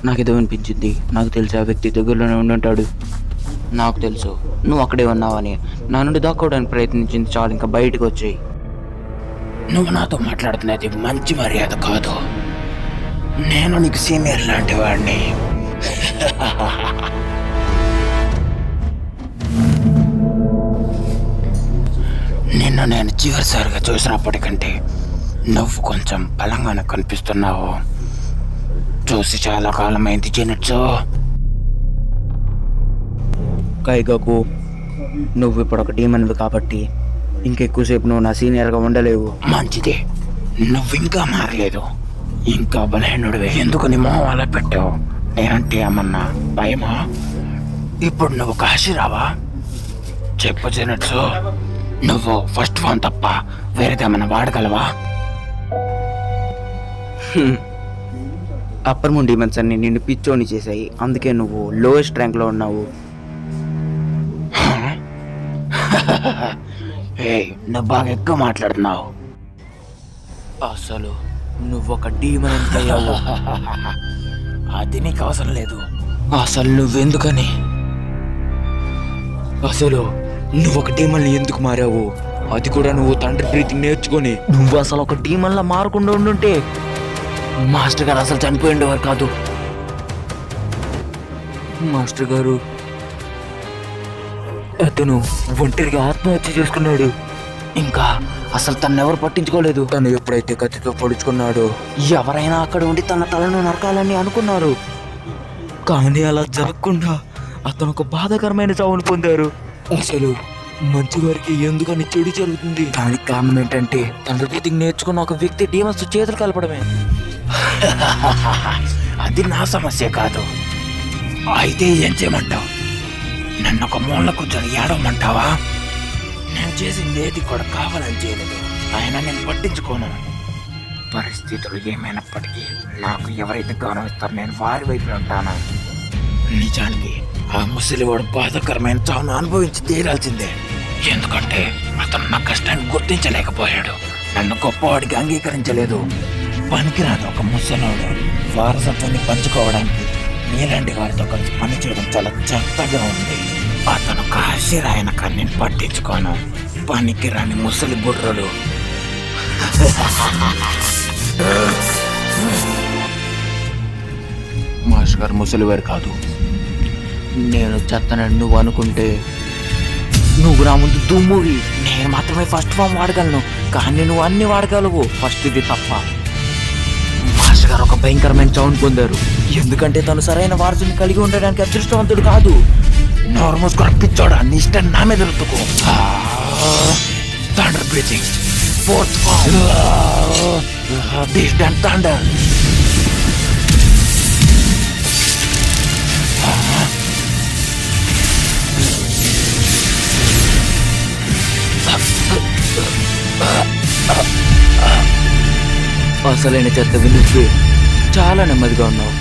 నాకేదో అనిపించింది. నాకు తెలిసి ఆ వ్యక్తి దగ్గరలోనే ఉండుంటాడు. నాకు తెలుసు నువ్వు అక్కడే ఉన్నావని. నా నుండి దాక్కోవడానికి ప్రయత్నించింది చాలు, ఇంకా బయటకు వచ్చేయి. నువ్వు నాతో మాట్లాడుతున్నది మంచి మర్యాద కాదు. నేను నీకు సీనియర్ లాంటి వాడిని. నిన్ను నేను చివరిసారిగా చూసినప్పటికంటే నువ్వు కొంచెం బలంగానే కనిపిస్తున్నావు. చూసి చాలా కాలమైంది జెనిట్సు. కైగాకు, నువ్వు ఇప్పుడు ఒక డీమన్వి కాబట్టి ఇంకెక్కువసేపు నువ్వు నా సీనియర్గా ఉండలేవు. మంచిది, నువ్వు ఇంకా మారలేదు, ఇంకా బలహీనుడివే. ఎందుకు నీ మొహం అలా పెట్టావు? నేనంటే ఏమన్నా భయమా? ఇప్పుడు నువ్వు కాశీ రావా? చెప్పు జెనిట్సు, నువ్వు ఫస్ట్ ఫామ్ తప్ప వేరేదేమన్నా వాడగలవా? అప్పర్ మూన్ డీమన్స్ అన్ని నిన్ను పిచ్చోని చేశాయి, అందుకే నువ్వు లోయెస్ట్ ర్యాంక్లో ఉన్నావు. నువ్వు బాగా ఎక్కువ మాట్లాడుతున్నావు. అసలు నువ్వు ఒక డీమన్ ఎంత అయ్యావు? అది నీకు అవసరం లేదు. అసలు నువ్వెందుకని, అసలు నువ్వు ఒక డీమన్ ఎందుకు మారావు? అది కూడా నువ్వు తండ్రి బ్రీతింగ్ నేర్చుకొని. నువ్వు అసలు ఒక డీమన్లా మారకుండా ఉండుంటే మాస్టర్ గారు అసలు చనిపోయిండేవారు కాదు. మాస్టర్ గారు అతను ఒంటరిగా ఆత్మహత్య చేసుకున్నాడు. ఇంకా అసలు తను ఎవరు పట్టించుకోలేదు. తను ఎప్పుడైతే కత్తితో పొడుచుకున్నాడో ఎవరైనా అక్కడ ఉండి తన తలను నరకాలని అనుకున్నారు. కానీ అలా జరగకుండా అతను ఒక బాధాకరమైన చావును పొందారు. అసలు మంచి వారికి ఎందుకని చెడు జరుగుతుంది? దానికి కారణం ఏంటంటే తండ్రి బ్రీతింగ్ నేర్చుకున్న ఒక వ్యక్తి డీమన్స్ చేతులు కలపడమే. అది నా సమస్య కాదు. అయితే ఏం చేయమంటావు? నన్ను ఒక మూల కూర్చొని ఏడవమంటావా? నేను చేసింది ఏది కూడా కావాలని చేయలేదు. ఆయన నేను పట్టించుకోను. పరిస్థితులు ఏమైనప్పటికీ నాకు ఎవరైతే గౌరవిస్తారో నేను వారి వైపు ఉంటాను. నిజానికి ఆ ముసలివాడు బాధాకరమైన చావును అనుభవించి తీరాల్సిందే. ఎందుకంటే అతను నా కష్టాన్ని గుర్తించలేకపోయాడు, నన్ను గొప్పవాడికి అంగీకరించలేదు. పనికిరాదు ఒక ముసలోడు వారసత్వాన్ని పంచుకోవడానికి. నీలాంటి వారితో కలిసి పనిచేయడం చాలా చెత్తగా ఉంది. అతను కాశీరాయన కానీ నేను పట్టించుకోను. పనికిరాని ముసలి బుర్రలు. మాస్టర్ గారు ముసలివారు కాదు. నేను చెత్తనని నువ్వు అనుకుంటే నువ్వు నా ముందు దుమ్మువి. నేను మాత్రమే ఫస్ట్ ఫామ్ వాడగలను, కానీ నువ్వు అన్ని వాడగలవు. ఫస్ట్ ఇది తప్ప. మాస్టర్ గారు ఒక భయంకరమైన చావును పొందారు, ఎందుకంటే తను సరైన వారసుని కలిగి ఉండడానికి అదృష్టవంతుడు కాదు. నోరు మూసుకొని పిచ్చోడా, నీ ఇష్టం నా మీద రుద్దుకో. Thunder breathing, fourth form, distant thunder. అసలైన చెత్త వినుసు చాలా నెమ్మదిగా ఉన్నావు.